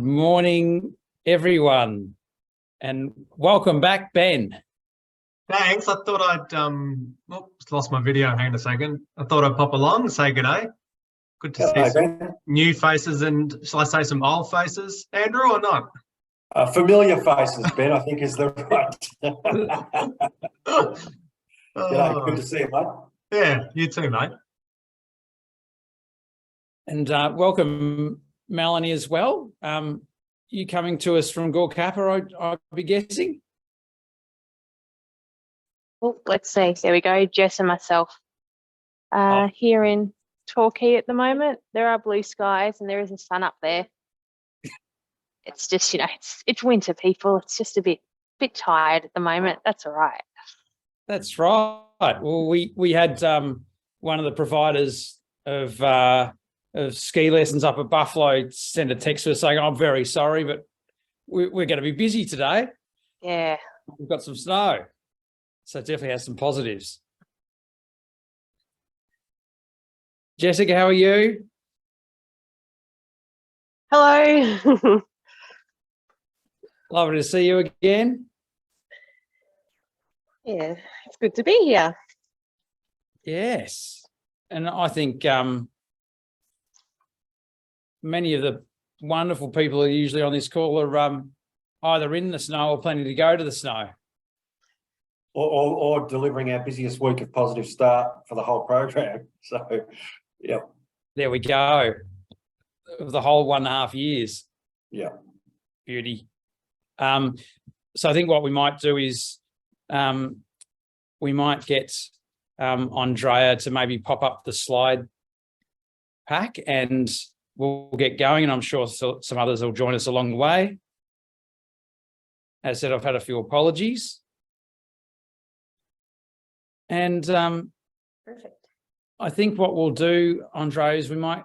morning, everyone, and welcome back, Ben. Thanks. I thought I'd lost my video. Hang on a second. I thought I'd pop along and say good day. Good to see some new faces and, shall I say, some old faces, Andrew, or not? Familiar faces, Ben, I think is the right. Good to see you, mate. Yeah, you too, mate. And welcome, Melanie, as well. You coming to us from Gorkapa, I'd be guessing? Oh, let's see. There we go. Jess and myself. Here in Torquay at the moment, there are blue skies and there is a sun up there. It's just, you know, it's winter, people. It's just a bit tired at the moment. That's all right. That's right. Well, we had one of the providers of ski lessons up at Buffalo send a text to us saying, "I'm very sorry, but we're going to be busy today." Yeah. We've got some snow. So it definitely has some positives. Jessica, how are you? Hello. Lovely to see you again. Yeah, it's good to be here. Yes. And I think many of the wonderful people who are usually on this call are either in the snow or planning to go to the snow. Or delivering our busiest week of positive start for the whole program. So, yeah. There we go. Of the whole 1.5 years. Yeah. Beauty. So I think what we might do is we might get Andrea to maybe pop up the slide pack and we'll get going, and I'm sure some others will join us along the way. As I said, I've had a few apologies. And perfect. I think what we'll do, Andrea, is we might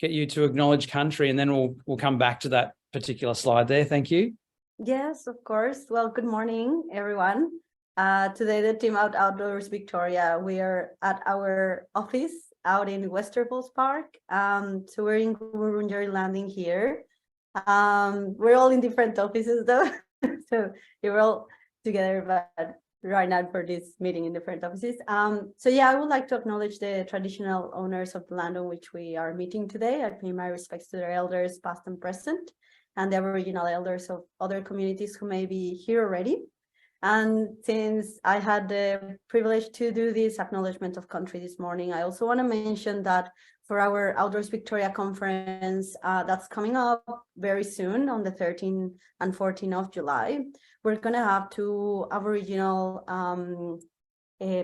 get you to acknowledge country, and then we'll come back to that particular slide there. Thank you. Yes, of course. Well, good morning, everyone. Today, the team Outdoors Victoria, we are at our office out in Westerville Park. So we're in Wurundjeri Landing here. We're all in different offices though, so we're all together, but right now for this meeting in different offices. So yeah, I would like to acknowledge the traditional owners of the land on which we are meeting today. I pay my respects to their elders, past and present, and the Aboriginal elders of other communities who may be here already. And since I had the privilege to do this acknowledgement of country this morning, I also want to mention that for our Outdoors Victoria conference that's coming up very soon on the 13th and 14th of July, we're going to have 2 Aboriginal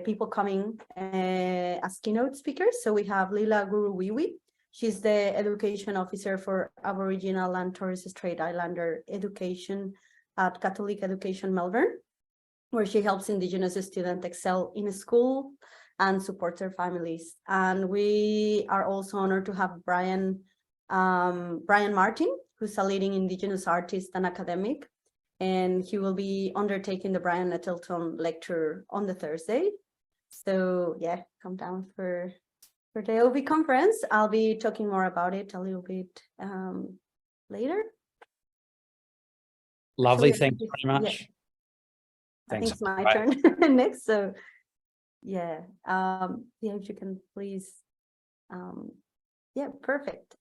people coming as keynote speakers. So we have Lila Guruwiwi. She's the education officer for Aboriginal and Torres Strait Islander education at Catholic Education Melbourne, where she helps Indigenous students excel in school and supports their families. And we are also honored to have Brian Martin, who's a leading Indigenous artist and academic, and he will be undertaking the Brian Nettleton lecture on the Thursday. So yeah, come down for the OV conference. I'll be talking more about it a little bit later. Lovely, so, thank you very much. Yeah. Thanks. I think it's my turn next. So yeah, yeah, if you can please, yeah, perfect.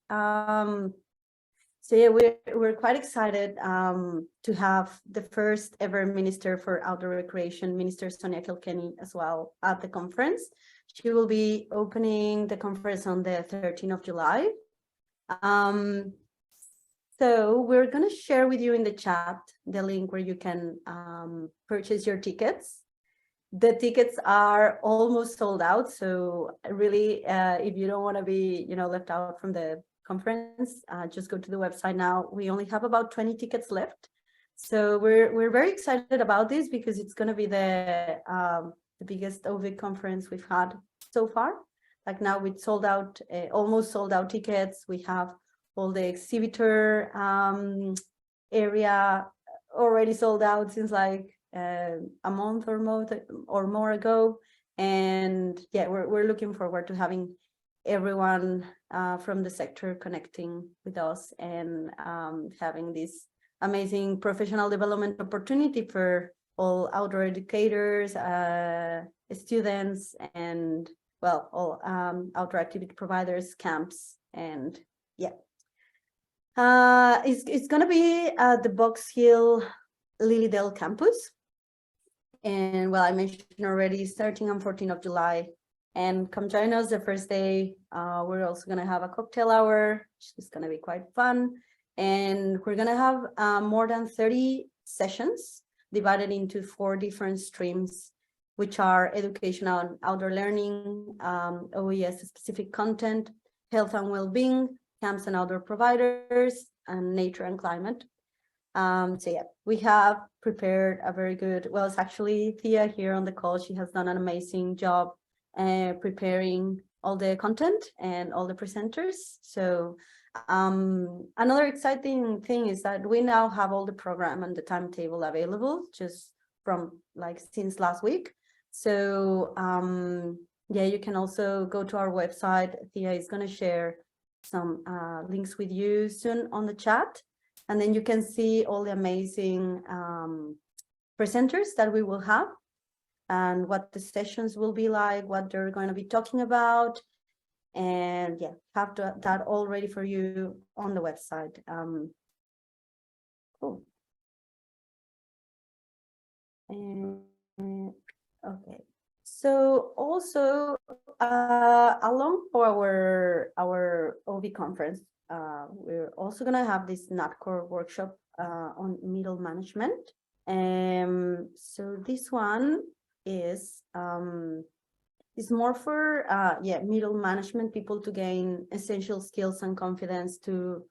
So yeah, we're quite excited to have the first ever Minister for Outdoor Recreation, Minister Sonia Kilkenny, as well at the conference. She will be opening the conference on the 13th of July. So we're going to share with you in the chat the link where you can purchase your tickets. The tickets are almost sold out. So really, if you don't want to be, left out from the conference, just go to the website now. We only have about 20 tickets left. So we're very excited about this because it's going to be the biggest OVIC conference we've had so far. Like now with sold out, almost sold out tickets. We have all the exhibitor area already sold out since like a month or more ago. And yeah, we're looking forward to having everyone from the sector connecting with us and having this amazing professional development opportunity for all outdoor educators, students, and well, all outdoor activity providers, camps, and yeah. It's going to be at the Box Hill Lilydale campus. And well, I mentioned already, starting on 14th of July. And come join us the first day. We're also going to have a cocktail hour, which is going to be quite fun. And we're going to have more than 30 sessions divided into 4 different streams, which are educational and outdoor learning, OES specific content, health and well-being, camps and outdoor providers, and nature and climate. So yeah, we have prepared a very good, well, it's actually Thea here on the call. She has done an amazing job preparing all the content and all the presenters. So another exciting thing is that we now have all the program and the timetable available just from like since last week. So yeah, you can also go to our website. Thea is going to share some links with you soon on the chat, and then you can see all the amazing presenters that we will have and what the sessions will be like, what they're going to be talking about, and yeah, have that all ready for you on the website. Cool. And okay. So also along for our OV conference, we're also going to have this NatCORR workshop on middle management. So this one is more for middle management people to gain essential skills and confidence to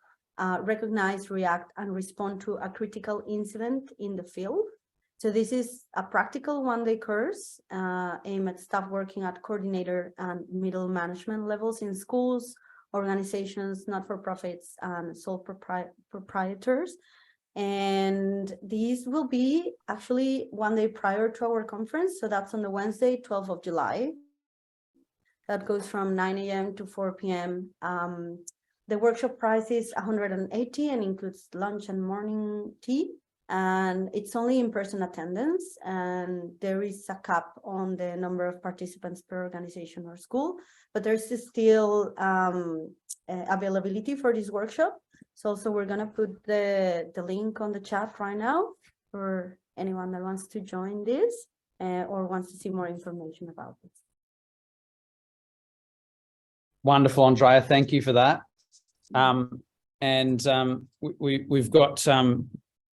recognize, react, and respond to a critical incident in the field. So this is a practical one-day course aimed at staff working at coordinator and middle management levels in schools, organizations, not-for-profits, and sole proprietors. And these will be actually one day prior to our conference. So that's on the Wednesday, 12th of July. That goes from 9 a.m. to 4 p.m. The workshop price is $180 and includes lunch and morning tea. And it's only in-person attendance, and there is a cap on the number of participants per organization or school, but there's still availability for this workshop. So also we're gonna put the link on the chat right now for anyone that wants to join this or wants to see more information about it. Wonderful, Andrea. Thank you for that. We've got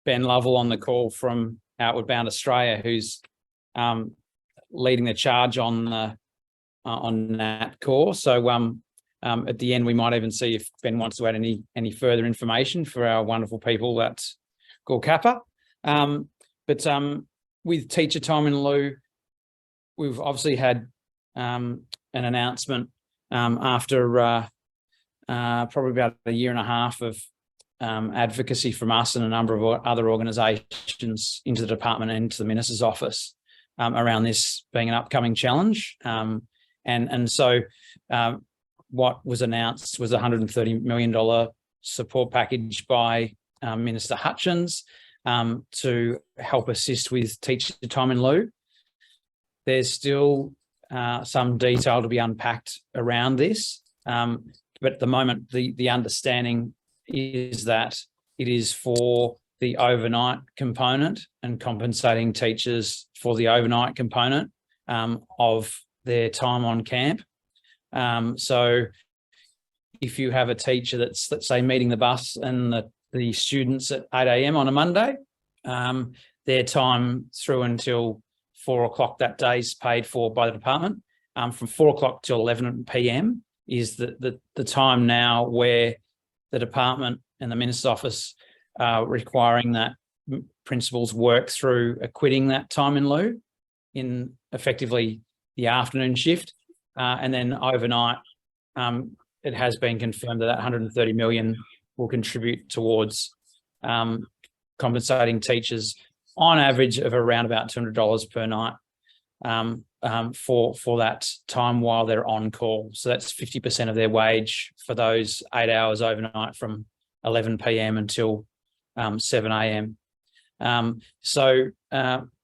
Ben Lovell on the call from Outward Bound Australia, who's leading the charge on NatCORR. So at the end, we might even see if Ben wants to add any further information for our wonderful people at Gorkapa. But with teacher time in lieu, we've obviously had an announcement after probably about a year and a half of advocacy from us and a number of other organisations into the department and into the Minister's office around this being an upcoming challenge. So what was announced was a $130 million support package by Minister Hutchins to help assist with teacher time in lieu. There's still some detail to be unpacked around this, but at the moment the understanding is that it is for the overnight component and compensating teachers for the overnight component of their time on camp. So if you have a teacher that's, let's say, meeting the bus and the students at 8 a.m. on a Monday, their time through until 4 o'clock that day is paid for by the department. From 4 o'clock till 11 p.m. is the time now where the department and the Minister's office requiring that principals work through acquitting that time in lieu in effectively the afternoon shift. And then overnight, it has been confirmed that $130 million will contribute towards compensating teachers on average of around about $200 per night for that time while they're on call. So that's 50% of their wage for those 8 hours overnight from 11 p.m. until 7 a.m. So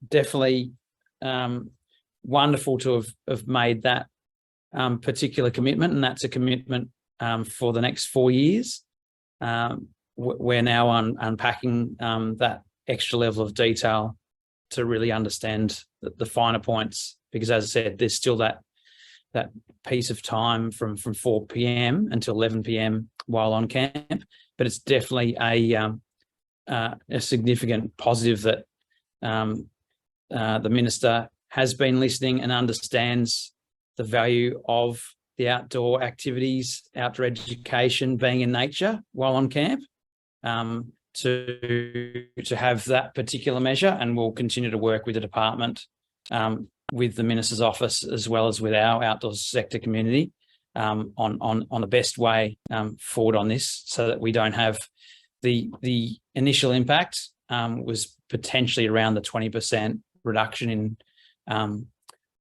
definitely wonderful to have made that particular commitment, and that's a commitment for the next 4 years. We're now unpacking that extra level of detail to really understand the finer points, because as I said, there's still that piece of time from 4 p.m. until 11 p.m. while on camp, but it's definitely a significant positive that the minister has been listening and understands the value of the outdoor activities, outdoor education, being in nature while on camp, to have that particular measure, and we'll continue to work with the department, with the minister's office, as well as with our outdoors sector community, on the best way forward on this, so that we don't have the initial impact was potentially around the 20% reduction in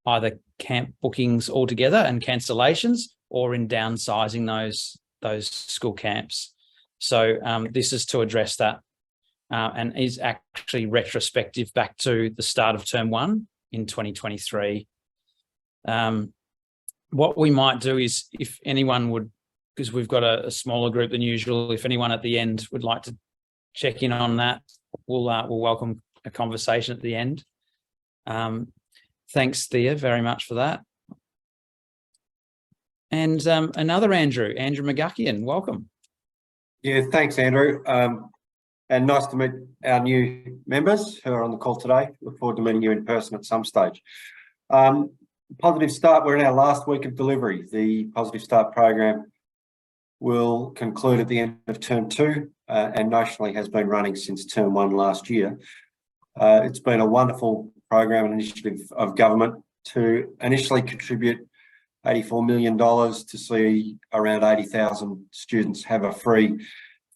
either camp bookings altogether and cancellations, or in downsizing those school camps. So this is to address that, and is actually retrospective back to the start of term 1 in 2023. What we might do is, if anyone would, because we've got a smaller group than usual, if anyone at the end would like to check in on that, we'll welcome a conversation at the end. Thanks, Thea, very much for that. And another Andrew McGuckian, welcome. Yeah, thanks, Andrew. And nice to meet our new members who are on the call today. Look forward to meeting you in person at some stage. Positive Start, we're in our last week of delivery. The Positive Start program will conclude at the end of term 2, and nationally has been running since term 1 last year. It's been a wonderful program and initiative of government to initially contribute $84 million to see around 80,000 students have a free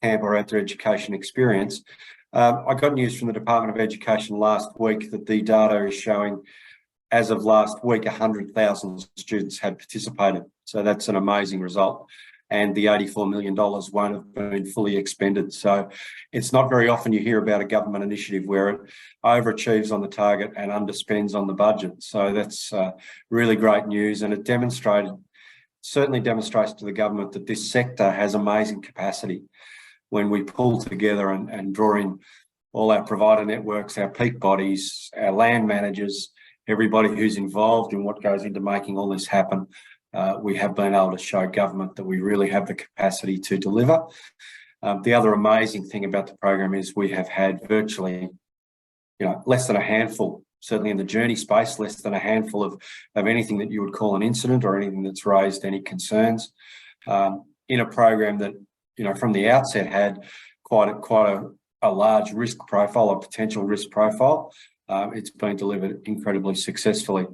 camp or outdoor education experience. I got news from the Department of Education last week that the data is showing, as of last week, 100,000 students had participated. So that's an amazing result. And the $84 million won't have been fully expended. So it's not very often you hear about a government initiative where it overachieves on the target and underspends on the budget. So that's really great news, and it certainly demonstrates to the government that this sector has amazing capacity. When we pull together and draw in all our provider networks, our peak bodies, our land managers, everybody who's involved in what goes into making all this happen, we have been able to show government that we really have the capacity to deliver. The other amazing thing about the program is we have had virtually, less than a handful, certainly in the journey space, less than a handful of anything that you would call an incident or anything that's raised any concerns, in a program that, from the outset had quite a large risk profile, a potential risk profile. It's been delivered incredibly successfully.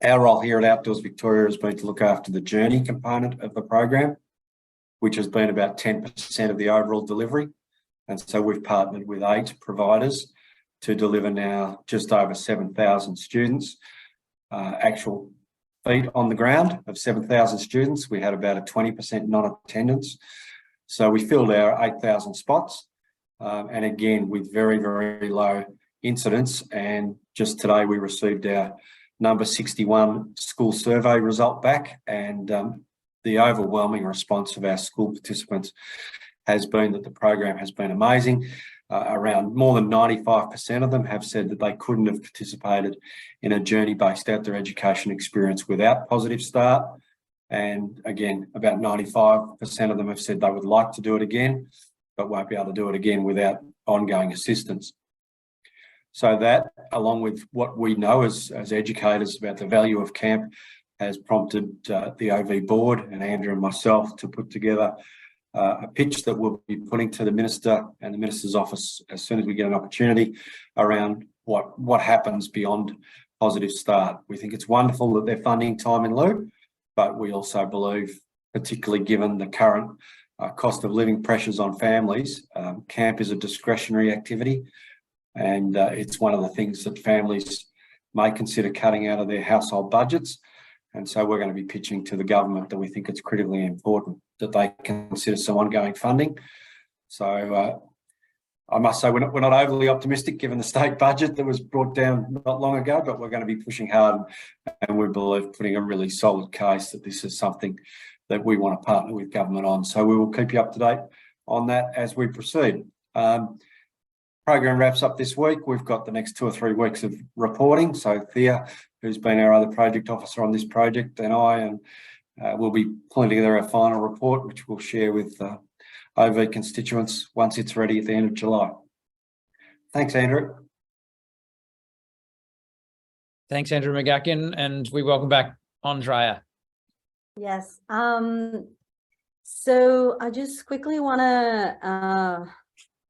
Our role here at Outdoors Victoria has been to look after the journey component of the program, which has been about 10% of the overall delivery. And so we've partnered with 8 providers to deliver now just over 7,000 students. Actual feet on the ground of 7,000 students. We had about a 20% non-attendance. So we filled our 8,000 spots, and again, with very, very low incidents. And just today we received our number 61 school survey result back, and the overwhelming response of our school participants has been that the program has been amazing. Around more than 95% of them have said that they couldn't have participated in a journey-based outdoor education experience without Positive Start. And again, about 95% of them have said they would like to do it again, but won't be able to do it again without ongoing assistance. So that, along with what we know as educators about the value of camp, has prompted the OV board and Andrew and myself to put together a pitch that we'll be putting to the Minister and the Minister's office as soon as we get an opportunity around what happens beyond Positive Start. We think it's wonderful that they're funding time in lieu, but we also believe, particularly given the current cost of living pressures on families, camp is a discretionary activity. And it's one of the things that families may consider cutting out of their household budgets. And so we're going to be pitching to the government that we think it's critically important that they consider some ongoing funding. So I must say we're not overly optimistic given the state budget that was brought down not long ago, but we're going to be pushing hard and we believe putting a really solid case that this is something that we want to partner with government on. So we will keep you up to date on that as we proceed. Program wraps up this week. We've got the next 2 or 3 weeks of reporting. So Thea, who's been our other project officer on this project, and I, we'll be pulling together our final report, which we'll share with OV constituents once it's ready at the end of July. Thanks, Andrew. Thanks, Andrew McGuckin, and we welcome back Andrea. Yes. So I just quickly want to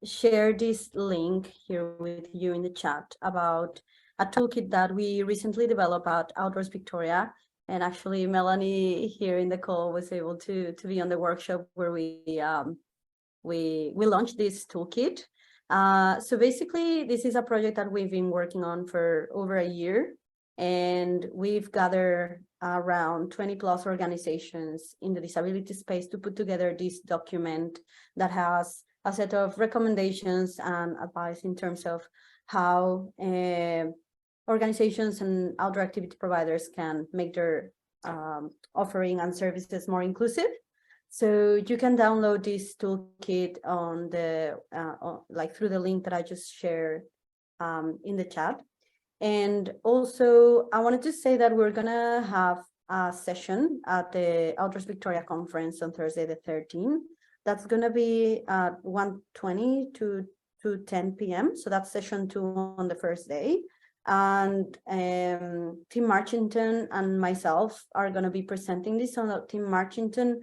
share this link here with you in the chat about a toolkit that we recently developed at Outdoors Victoria. And actually, Melanie here in the call was able to be on the workshop where we launched this toolkit. So basically, this is a project that we've been working on for over a year, and we've gathered around 20+ organizations in the disability space to put together this document that has a set of recommendations and advice in terms of how organizations and outdoor activity providers can make their offering and services more inclusive. So you can download this toolkit on the through the link that I just shared in the chat. And also, I wanted to say that we're gonna have a session at the Outdoors Victoria conference on Thursday the 13th. That's gonna be at 1:20 to 10 p.m. So that's session 2 on the first day. And Tim Marchington and myself are gonna be presenting this. On Tim Marchington,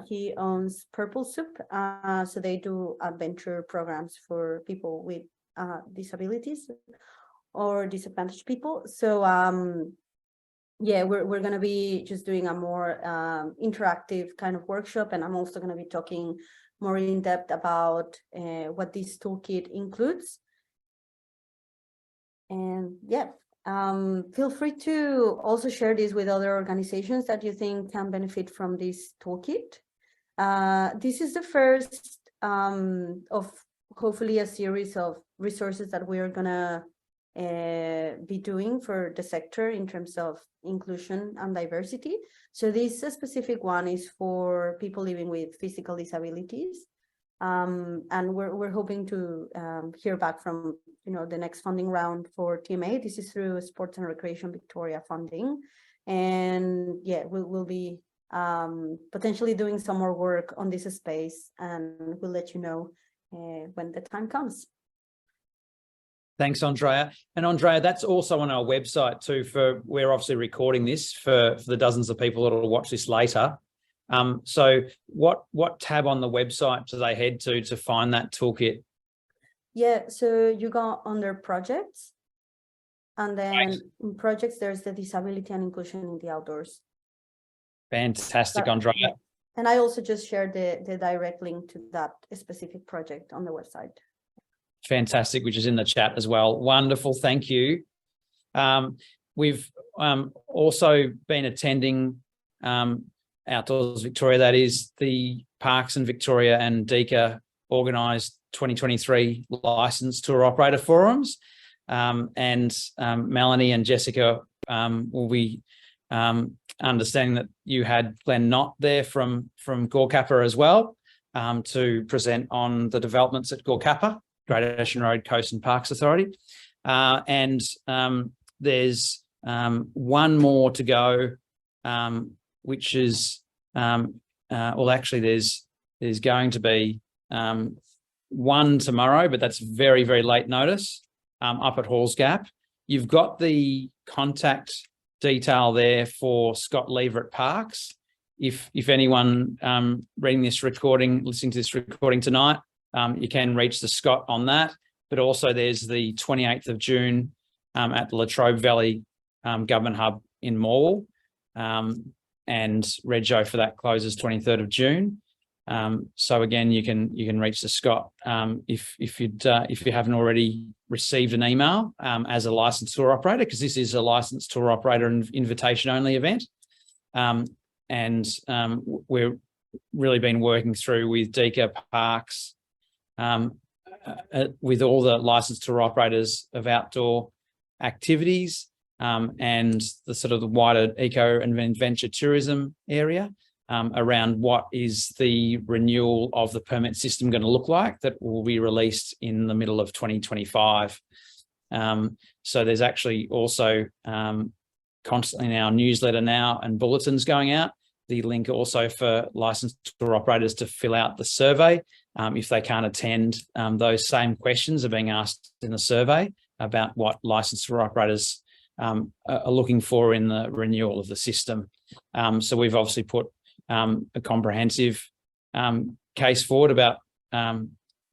he owns Purple Soup. So they do adventure programs for people with disabilities or disadvantaged people. So yeah, we're going to be just doing a more interactive kind of workshop, and I'm also going to be talking more in depth about what this toolkit includes. And yeah, feel free to also share this with other organizations that you think can benefit from this toolkit. This is the first of hopefully a series of resources that we are going to be doing for the sector in terms of inclusion and diversity. So this specific one is for people living with physical disabilities. And we're hoping to hear back from the next funding round for TMA. This is through Sports and Recreation Victoria funding. And yeah, we'll be potentially doing some more work on this space, and we'll let you know when the time comes. Thanks, Andrea. And Andrea, that's also on our website too. We're obviously recording this for the dozens of people that will watch this later. So what tab on the website do they head to find that toolkit? Yeah, so you go under projects, and then in projects, there's the disability and inclusion in the outdoors. Fantastic, Andrea. And I also just shared the direct link to that specific project on the website. Fantastic, which is in the chat as well. Wonderful, thank you. We've also been attending Outdoors Victoria, that is the Parks in Victoria and DEECA organised 2023 licensed tour operator forums. And Melanie and Jessica will be understanding that you had Glenn Knott there from Gorkappa as well to present on the developments at Gorkappa, Great Ocean Road Coast and Parks Authority. And there's one more to go, which is, well, actually there's going to be one tomorrow, but that's very, very late notice up at Halls Gap. You've got the contact detail there for Scott Lever at Parks. If anyone reading this recording, listening to this recording tonight, you can reach the Scott on that. But also there's the 28th of June at the Latrobe Valley Government Hub in Morwell. And Rego for that closes 23rd of June. So again, you can reach to Scott if you haven't already received an email as a licensed tour operator, because this is a licensed tour operator and invitation only event. We've really been working through with DEECA Parks, with all the licensed tour operators of outdoor activities and the sort of the wider eco and adventure tourism area around what is the renewal of the permit system going to look like that will be released in the middle of 2025. So there's actually also constantly in our newsletter now and bulletins going out, the link also for licensed tour operators to fill out the survey. If they can't attend, those same questions are being asked in the survey about what licensed tour operators are looking for in the renewal of the system. So we've obviously put a comprehensive case forward about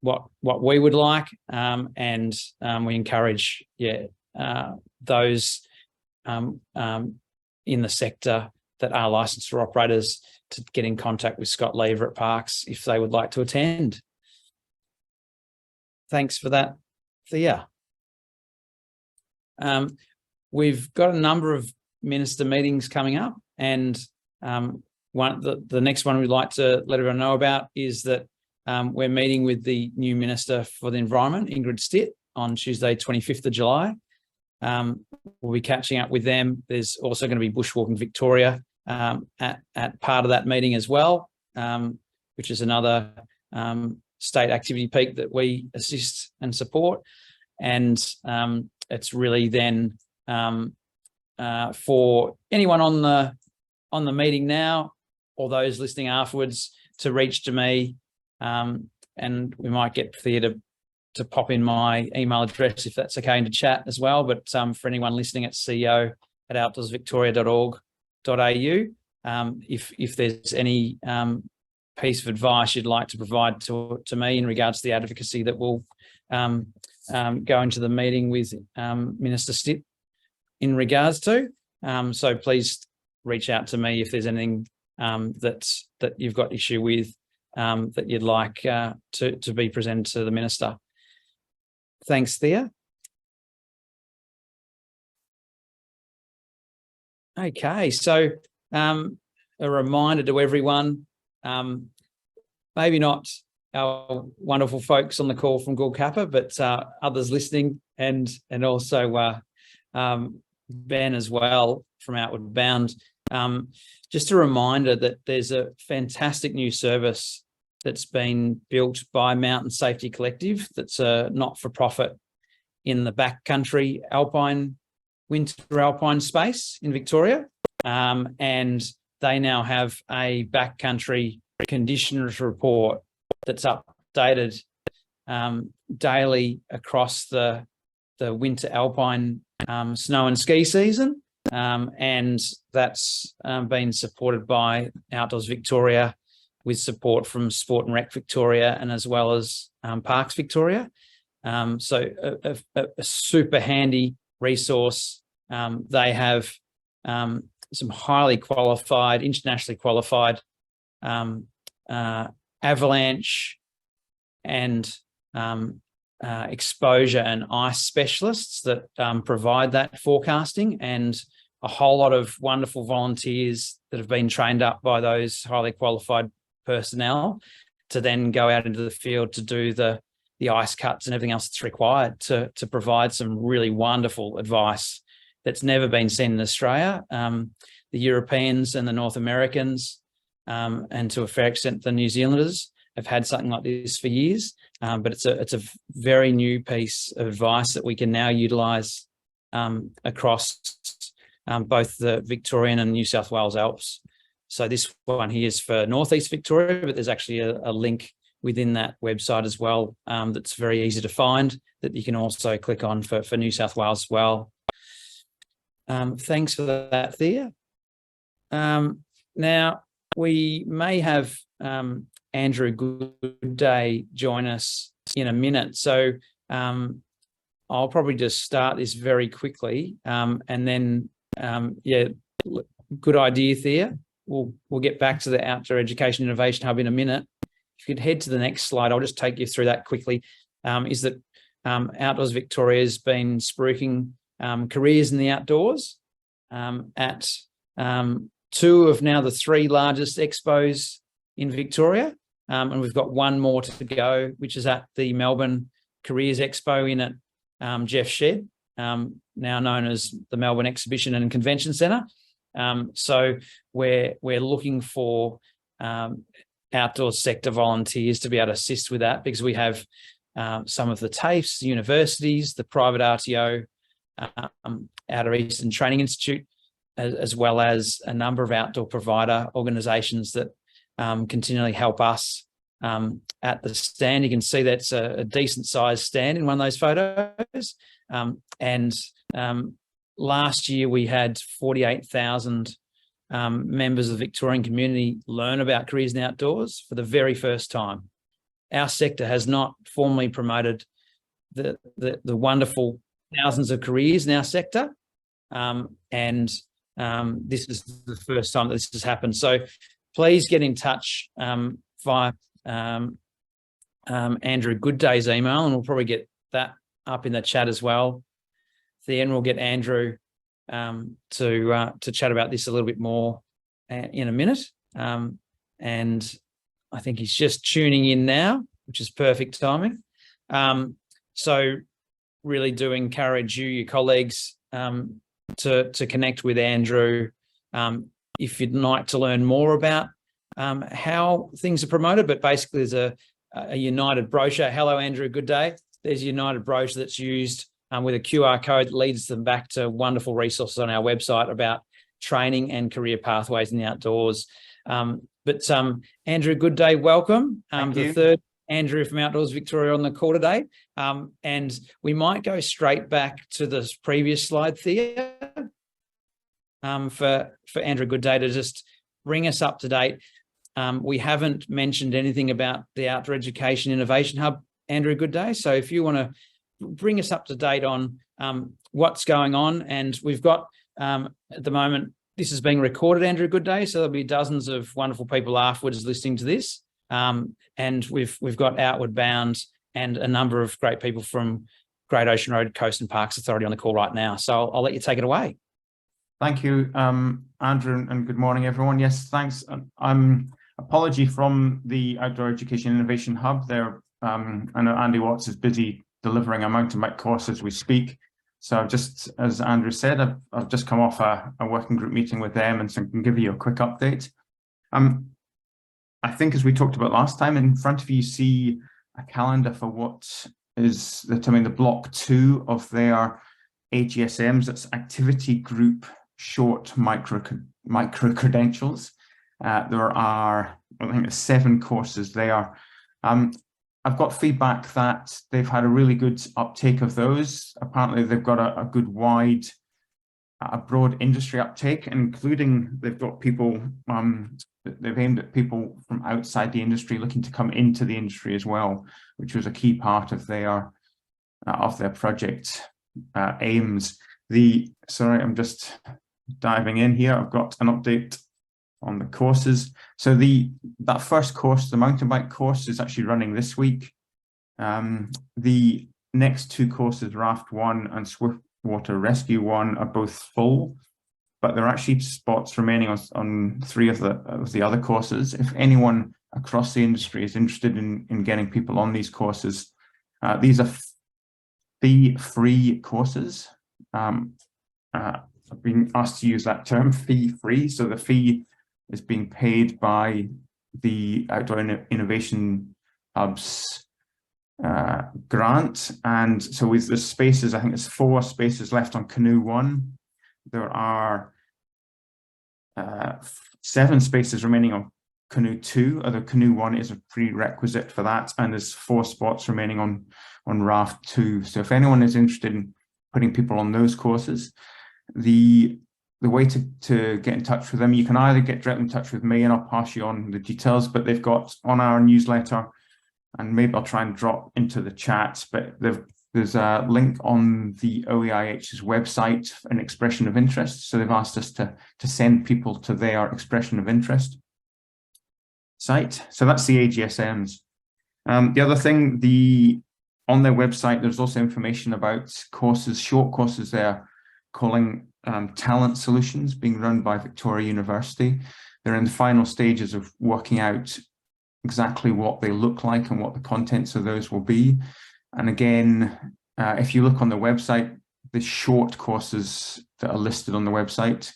what we would like, and we encourage those in the sector that are licensed tour operators to get in contact with Scott Lever at Parks if they would like to attend. Thanks for that, Thea. We've got a number of minister meetings coming up, and the next one we'd like to let everyone know about is that we're meeting with the new Minister for the Environment, Ingrid Stitt, on Tuesday, 25th of July. We'll be catching up with them. There's also going to be Bushwalking Victoria at part of that meeting as well, which is another state activity peak that we assist and support. And it's really then for anyone on the meeting now or those listening afterwards to reach to me, and we might get Thea to pop in my email address if that's okay, and to chat as well. But for anyone listening, it's ceo@outdoorsvictoria.org.au. If there's any piece of advice you'd like to provide to me in regards to the advocacy that will go into the meeting with Minister Stitt in regards to, so please reach out to me if there's anything that you've got issue with that you'd like to be presented to the Minister. Thanks, Thea. Okay, so a reminder to everyone, maybe not our wonderful folks on the call from Gulkappa, but others listening, and also Ben as well from Outward Bound. Just a reminder that there's a fantastic new service that's been built by Mountain Safety Collective that's a not-for-profit in the backcountry winter alpine space in Victoria. And they now have a backcountry conditions report that's updated daily across the winter alpine snow and ski season. And that's been supported by Outdoors Victoria with support from Sport and Rec Victoria and as well as Parks Victoria. So a super handy resource. They have some highly qualified, internationally qualified avalanche and exposure and ice specialists that provide that forecasting, and a whole lot of wonderful volunteers that have been trained up by those highly qualified personnel to then go out into the field to do the ice cuts and everything else that's required to provide some really wonderful advice that's never been seen in Australia. The Europeans and the North Americans, and to a fair extent the New Zealanders, have had something like this for years, but it's a very new piece of advice that we can now utilise across both the Victorian and New South Wales Alps. So this one here is for Northeast Victoria, but there's actually a link within that website as well that's very easy to find that you can also click on for New South Wales as well. Thanks for that, Thea. Now, we may have Andrew Gooday join us in a minute. So I'll probably just start this very quickly, and then, good idea, Thea. We'll get back to the Outdoor Education Innovation Hub in a minute. if you could head to the next slide, I'll just take you through that quickly, is that Outdoors Victoria has been spruiking careers in the outdoors at 2 of now the 3 largest expos in Victoria. And we've got 1 more to go, which is at the Melbourne Careers Expo in at Jeff Shed, now known as the Melbourne Exhibition and Convention Centre. So we're looking for outdoor sector volunteers to be able to assist with that, because we have some of the TAFEs, universities, the private RTO, Outer Eastern Training Institute, as well as a number of outdoor provider organisations that continually help us at the stand. You can see that's a decent sized stand in one of those photos. And last year we had 48,000 members of the Victorian community learn about careers in outdoors for the very first time. Our sector has not formally promoted the wonderful thousands of careers in our sector. And this is the first time that this has happened. So please get in touch via Andrew Gooday's email, and we'll probably get that up in the chat as well. Then we'll get Andrew to chat about this a little bit more in a minute. And I think he's just tuning in now, which is perfect timing. So really do encourage you, your colleagues, to connect with Andrew if you'd like to learn more about how things are promoted. But basically there's a United brochure. Hello, Andrew, good day. There's a United brochure that's used with a QR code that leads them back to wonderful resources on our website about training and career pathways in the outdoors. But Andrew, good day, welcome. The third Andrew from Outdoors Victoria on the call today. And we might go straight back to the previous slide, Thea, for Andrew Gooday to just bring us up to date. We haven't mentioned anything about the Outdoor Education Innovation Hub, Andrew Gooday. So if you want to bring us up to date on what's going on, and we've got at the moment, this is being recorded, Andrew Gooday, so there'll be dozens of wonderful people afterwards listening to this. And we've got Outward Bound and a number of great people from Great Ocean Road Coast and Parks Authority on the call right now. So I'll let you take it away. Thank you, Andrew, and good morning, everyone. Yes, thanks. Apology from the Outdoor Education Innovation Hub there. I know Andy Watts is busy delivering a mountain bike course as we speak. So I've just, as Andrew said, I've just come off a working group meeting with them, and so I can give you a quick update. I think, as we talked about last time, in front of you see a calendar for what is the block 2 of their AGSMs. That's activity group short micro credentials. There are, I think, 7 courses there. I've got feedback that they've had a really good uptake of those. Apparently, they've got a good wide, a broad industry uptake, including they've got people, they've aimed at people from outside the industry looking to come into the industry as well, which was a key part of their project aims. Sorry, I'm just diving in here. I've got an update on the courses. So that first course, the mountain bike course, is actually running this week. The next 2 courses, Raft 1 and Swiftwater Rescue 1, are both full, but there are actually spots remaining on 3 of the other courses. If anyone across the industry is interested in getting people on these courses, these are fee-free courses. I've been asked to use that term, fee-free. So the fee is being paid by the Outdoor Innovation Hub's grant. And so with the spaces, I think there's 4 spaces left on Canoe 1. There are 7 spaces remaining on Canoe 2, although Canoe 1 is a prerequisite for that. And there's 4 spots remaining on Raft 2. So if anyone is interested in putting people on those courses, the way to get in touch with them, you can either get directly in touch with me and I'll pass you on the details, but they've got on our newsletter, and maybe I'll try and drop into the chat, but there's a link on the OEIH's website, an expression of interest. So they've asked us to send people to their expression of interest. site. So that's the AGSMs. The other thing, on their website, there's also information about courses, short courses they're calling Talent Solutions, being run by Victoria University. They're in the final stages of working out exactly what they look like and what the contents of those will be. And again, if you look on the website, the short courses that are listed on the website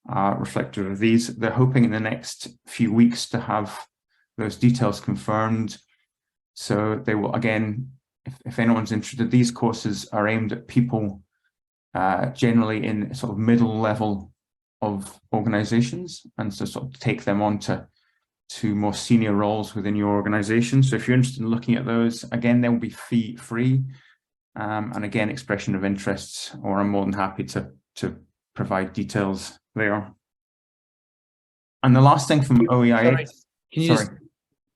are reflective of these. They're hoping in the next few weeks to have those details confirmed. So they will, again, if anyone's interested, these courses are aimed at people generally in sort of middle level of organizations, and so sort of take them on to more senior roles within your organization. So if you're interested in looking at those, again, they'll be fee free. And again, expression of interests, or I'm more than happy to provide details there. And the last thing from OEIH.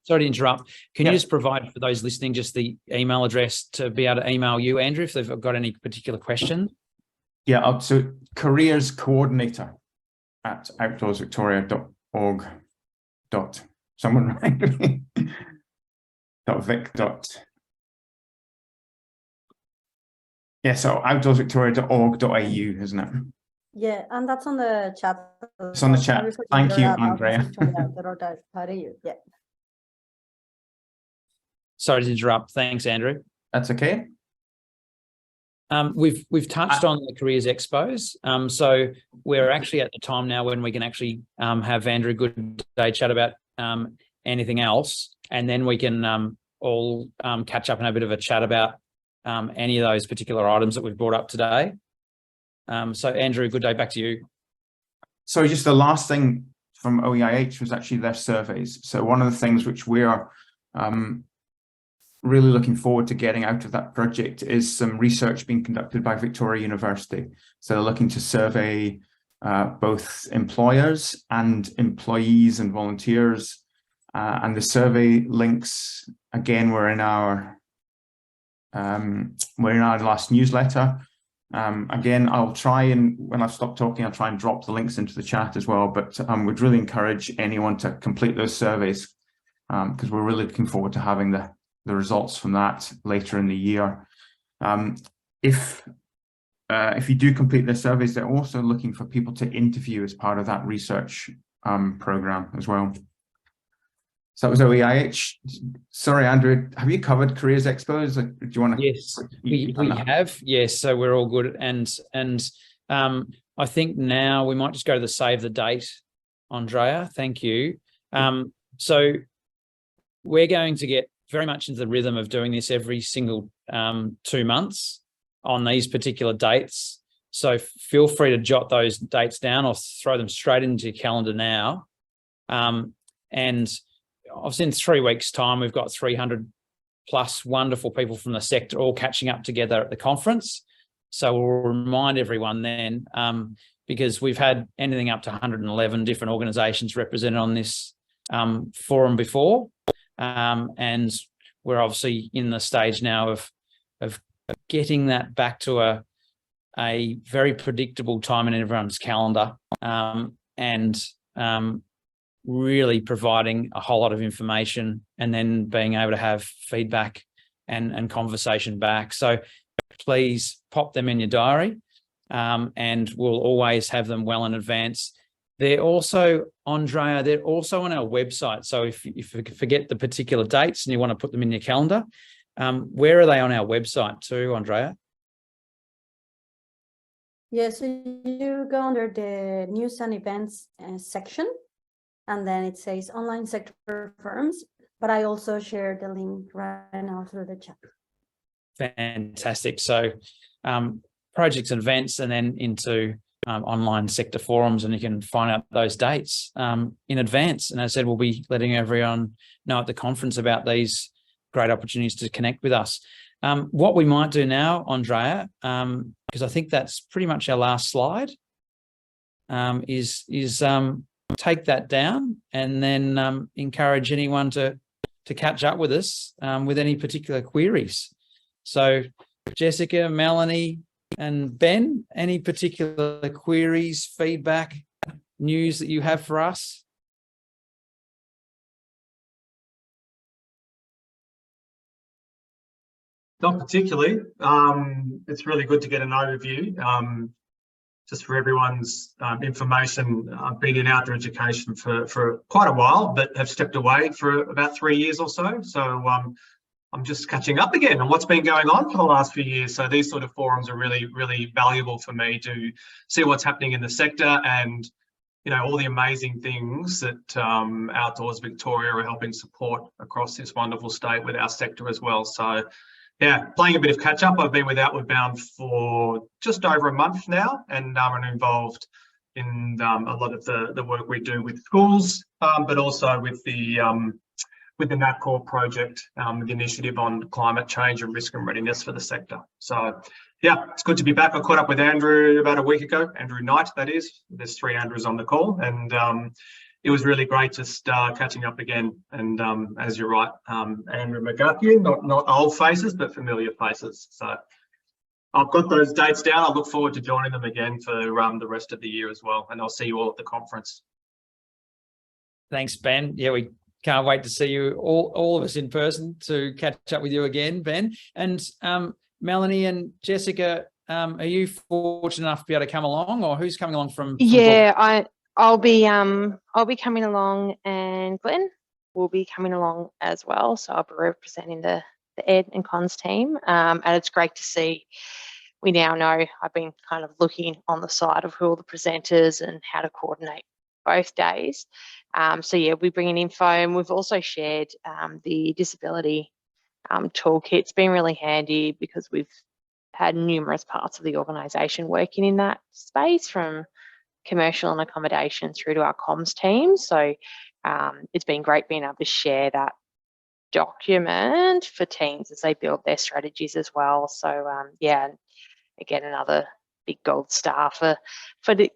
Sorry to interrupt. Can you just provide for those listening just the email address to be able to email you, Andrew, if they've got any particular question? Yeah, so careerscoordinator@outdoorsvictoria.org. Someone remind me. .vic. Yeah, so outdoorsvictoria.org.au, isn't it? Yeah, and that's on the chat. It's on the chat. Thank you, Andrea. Yeah. Sorry to interrupt. Thanks, Andrew. That's okay. We've touched on the careers expos. So we're actually at the time now when we can actually have Andrew Gooday chat about anything else, and then we can all catch up and have a bit of a chat about any of those particular items that we've brought up today. So Andrew, good day, back to you. So just the last thing from OEIH was actually their surveys. So one of the things which we are really looking forward to getting out of that project is some research being conducted by Victoria University. So they're looking to survey both employers and employees and volunteers. And the survey links, again, were in our last newsletter. Again, I'll try and, when I've stopped talking, I'll try and drop the links into the chat as well, but would really encourage anyone to complete those surveys because we're really looking forward to having the results from that later in the year. If you do complete the surveys, they're also looking for people to interview as part of that research program as well. So that was OEIH. Sorry, Andrew, have you covered Careers Expos? Do you want to? Yes, we have. Yes, so we're all good. And I think now we might just go to the save the date, Andrea. Thank you. So we're going to get very much into the rhythm of doing this every single 2 months on these particular dates. So feel free to jot those dates down or throw them straight into your calendar now. And obviously in 3 weeks' time, we've got 300 plus wonderful people from the sector all catching up together at the conference. So we'll remind everyone then, because we've had anything up to 111 different organisations represented on this forum before. And we're obviously in the stage now of getting that back to a very predictable time in everyone's calendar, and really providing a whole lot of information and then being able to have feedback and conversation back. So please pop them in your diary, and we'll always have them well in advance. They're also, Andrea, they're also on our website. So if you forget the particular dates and you want to put them in your calendar, where are they on our website too, Andrea? Yeah, so you go under the news and events section, and then it says online sector firms, but I also share the link right now through the chat. Fantastic. So projects and events, and then into online sector forums, and you can find out those dates in advance. And as I said, we'll be letting everyone know at the conference about these great opportunities to connect with us. What we might do now, Andrea, because I think that's pretty much our last slide, is take that down and then encourage anyone to catch up with us with any particular queries. So Jessica, Melanie, and Ben, any particular queries, feedback, news that you have for us? Not particularly. It's really good to get an overview. Just for everyone's information, I've been in outdoor education for quite a while, but have stepped away for about 3 years or so. So I'm just catching up again on what's been going on for the last few years. So these sort of forums are really, really valuable for me to see what's happening in the sector and, you know, all the amazing things that Outdoors Victoria are helping support across this wonderful state with our sector as well. So yeah, playing a bit of catch up. I've been with Outward Bound for just over a month now, and I'm involved in a lot of the work we do with schools, but also with the NatCORR project, the initiative on climate change and risk and readiness for the sector. So yeah, it's good to be back. I caught up with Andrew about a week ago, Andrew Knight, that is. There's 3 Andrews on the call, and it was really great just catching up again. And as you're right, Andrew McGuckian, not old faces, but familiar faces. So I've got those dates down. I look forward to joining them again for the rest of the year as well. And I'll see you all at the conference. Thanks, Ben. Yeah, we can't wait to see you, all of us in person, to catch up with you again, Ben. And Melanie and Jessica, are you fortunate enough to be able to come along, or who's coming along from Yeah, I'll be coming along, and Glenn will be coming along as well. So I'll be representing the Ed and Cons team. And it's great to see. We now know, I've been kind of looking on the side of who are the presenters and how to coordinate both days. So yeah, we bring in info, and we've also shared the disability toolkit. It's been really handy because we've had numerous parts of the organisation working in that space, from commercial and accommodation through to our comms team. So it's been great being able to share that document for teams as they build their strategies as well. So yeah, again, another big gold star for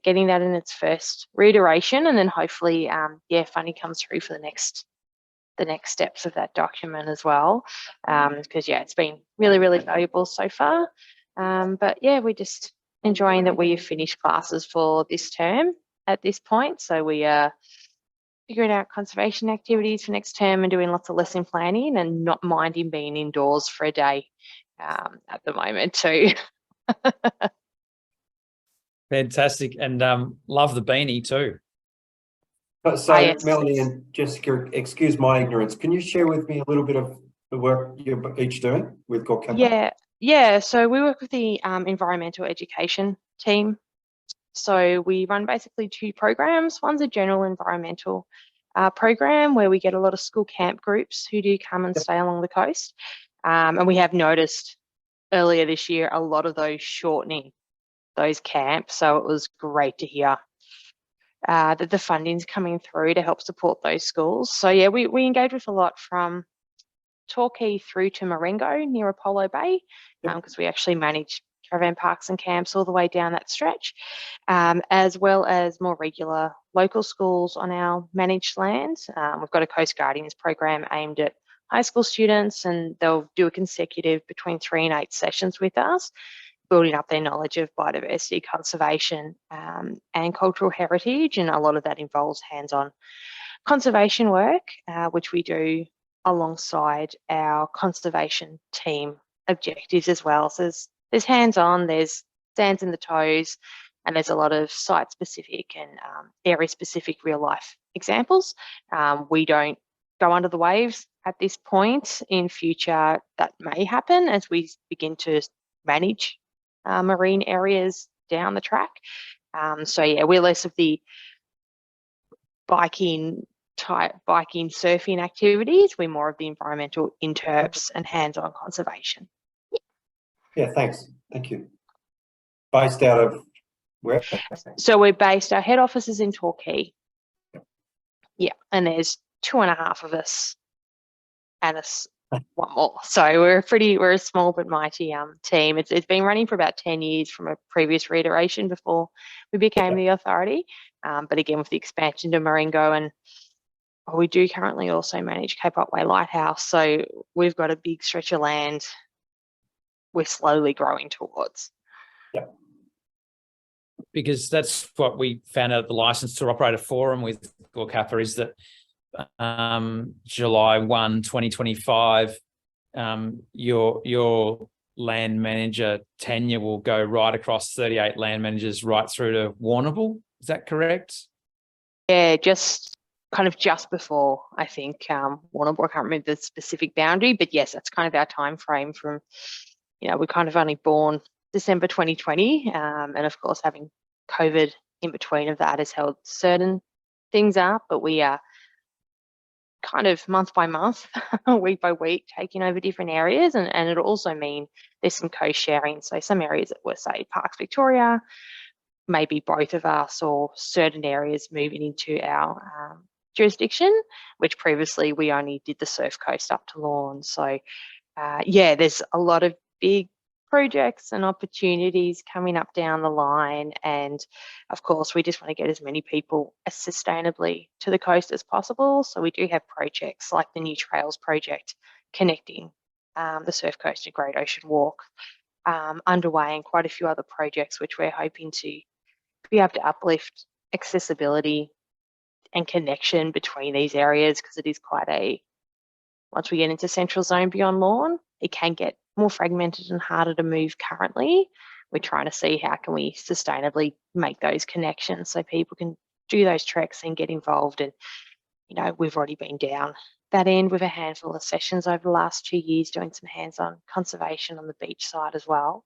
getting that in its first reiteration, and then hopefully yeah, funding comes through for the next steps of that document as well, because yeah, it's been really, really valuable so far. But yeah, we're just enjoying that we've finished classes for this term at this point. So we are figuring out conservation activities for next term and doing lots of lesson planning, and not minding being indoors for a day at the moment too. Fantastic, and love the beanie too. But so, yes. Melanie and Jessica, excuse my ignorance, can you share with me a little bit of the work you're each doing with GORCAPA? Yeah. So we work with the environmental education team. So we run basically 2 programs. One's a general environmental program where we get a lot of school camp groups who do come and stay along the coast. And we have noticed earlier this year a lot of those shortening those camps. So it was great to hear that the funding's coming through to help support those schools. So yeah, we engage with a lot from Torquay through to Marengo near Apollo Bay, because we actually manage caravan parks and camps all the way down that stretch, as well as more regular local schools on our managed lands. We've got a Coast Guardians program aimed at high school students, and they'll do a consecutive between 3 and 8 sessions with us, building up their knowledge of biodiversity conservation and cultural heritage. And a lot of that involves hands-on conservation work, which we do alongside our conservation team objectives as well. So there's hands-on, there's stands in the toes, and there's a lot of site-specific and area-specific real-life examples. We don't go under the waves at this point. In future, that may happen as we begin to manage marine areas down the track. So yeah, we're less of the biking, surfing activities. We're more of the environmental interps and hands-on conservation. Yeah, thanks. Thank you. Based out of where? So our head office is in Torquay. Yeah, and there's 2.5 of us and one more. So we're a small but mighty team. It's been running for about 10 years from a previous reiteration before we became the authority. But again, with the expansion to Marengo, and we do currently also manage Cape Otway Lighthouse. So we've got a big stretch of land we're slowly growing towards. Yeah. Because that's what we found out at the Licensed Tour Operator Forum with GORCAPA, is that July 1, 2025, your land manager tenure will go right across 38 land managers right through to Warrnambool. Is that correct? Yeah, just before, I think, Warrnambool. I can't remember the specific boundary, but yes, that's kind of our time frame from, we're kind of only born December 2020, and of course having COVID in between of that has held certain things up, but we are kind of month by month, week by week, taking over different areas, and it'll also mean there's some co-sharing. So some areas that were, say, Parks Victoria, maybe both of us, or certain areas moving into our jurisdiction, which previously we only did the Surf Coast up to Lorne. So yeah, there's a lot of big projects and opportunities coming up down the line, and of course we just want to get as many people as sustainably to the coast as possible. So we do have projects like the New Trails project connecting the Surf Coast to Great Ocean Walk underway, and quite a few other projects which we're hoping to be able to uplift accessibility and connection between these areas, because it is quite a, once we get into Central Zone beyond Lorne, it can get more fragmented and harder to move currently. We're trying to see how can we sustainably make those connections so people can do those treks and get involved. And, we've already been down that end with a handful of sessions over the last 2 years, doing some hands-on conservation on the beach side as well.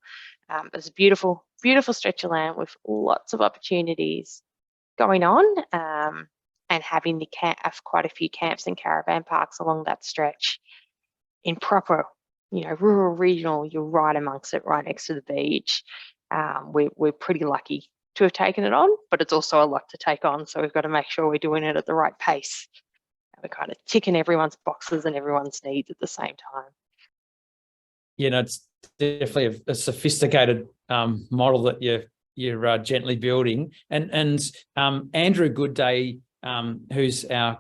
It's a beautiful, beautiful stretch of land with lots of opportunities going on, and having quite a few camps and caravan parks along that stretch in proper, rural, regional. You're right amongst it, right next to the beach. We're pretty lucky to have taken it on, but it's also a lot to take on. So we've got to make sure we're doing it at the right pace. We're kind of ticking everyone's boxes and everyone's needs at the same time. It's definitely a sophisticated model that you're gently building. And Andrew Gooday, who's our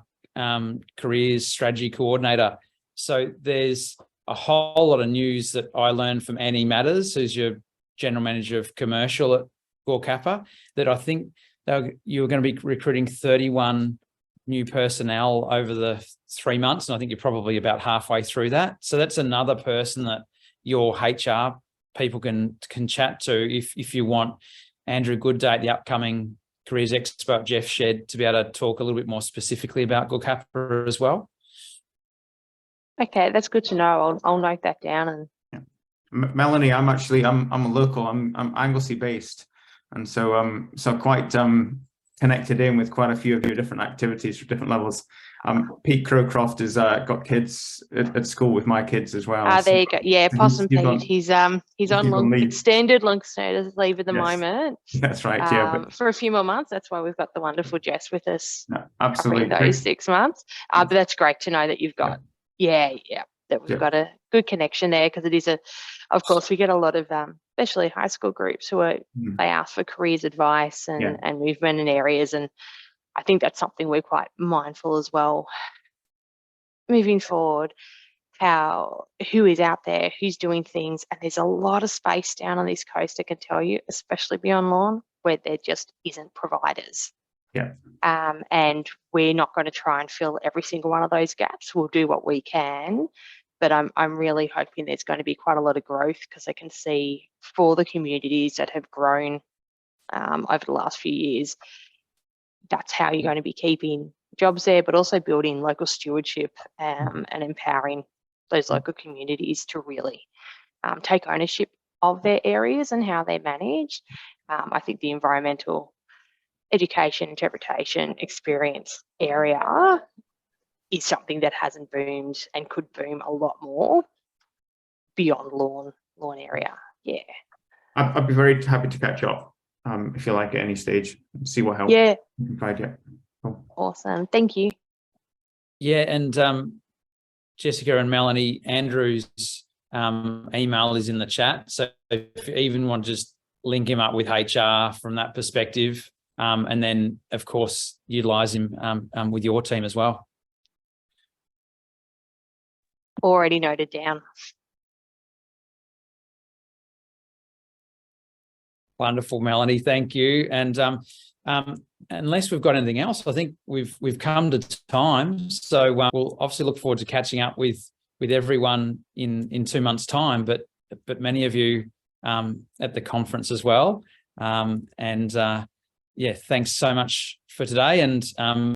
careers strategy coordinator. So there's a whole lot of news that I learned from Annie Matters, who's your general manager of commercial at Gorkappa, that I think you're going to be recruiting 31 new personnel over the 3 months. And I think you're probably about halfway through that. So that's another person that your HR people can chat to if you want Andrew Gooday at the upcoming Careers Expo at Jeff Shed to be able to talk a little bit more specifically about Gorkappa as well. Okay, that's good to know. I'll note that down. And Melanie, I'm a local. I'm Anglesey based, and so quite connected in with quite a few of your different activities for different levels. Pete Crowcroft has got kids at school with my kids as well. There you go. Yeah, Possum Pete. He's on extended long notice leave at the moment. That's right. Yeah, for a few more months. That's why we've got the wonderful Jess with us. No, absolutely. Those 6 months. But that's great to know that you've got. Yeah, that we've got a good connection there, because it is of course we get a lot of especially high school groups who are they ask for careers advice and movement in areas, and I think that's something we're quite mindful as well moving forward, who is out there, who's doing things. And there's a lot of space down on this coast, I can tell you, especially beyond Lorne, where there just isn't providers. And we're not going to try and fill every single one of those gaps. We'll do what we can, but I'm really hoping there's going to be quite a lot of growth, because I can see for the communities that have grown over the last few years, that's how you're going to be keeping jobs there, but also building local stewardship and empowering those local communities to really take ownership of their areas and how they're managed. I think the environmental education, interpretation, experience area is something that hasn't boomed and could boom a lot more beyond Lorne area. Yeah. I'd be very happy to catch up if you like at any stage, see what help. Yeah. Provide you. Cool. Awesome. Thank you. Yeah, and Jessica and Melanie, Andrew's email is in the chat. So if you even want to just link him up with HR from that perspective, and then of course utilize him with your team as well. Already noted down. Wonderful, Melanie. Thank you. And unless we've got anything else, I think we've come to time. So we'll obviously look forward to catching up with with everyone in 2 months' time, but many of you at the conference as well. Yeah, thanks so much for today, and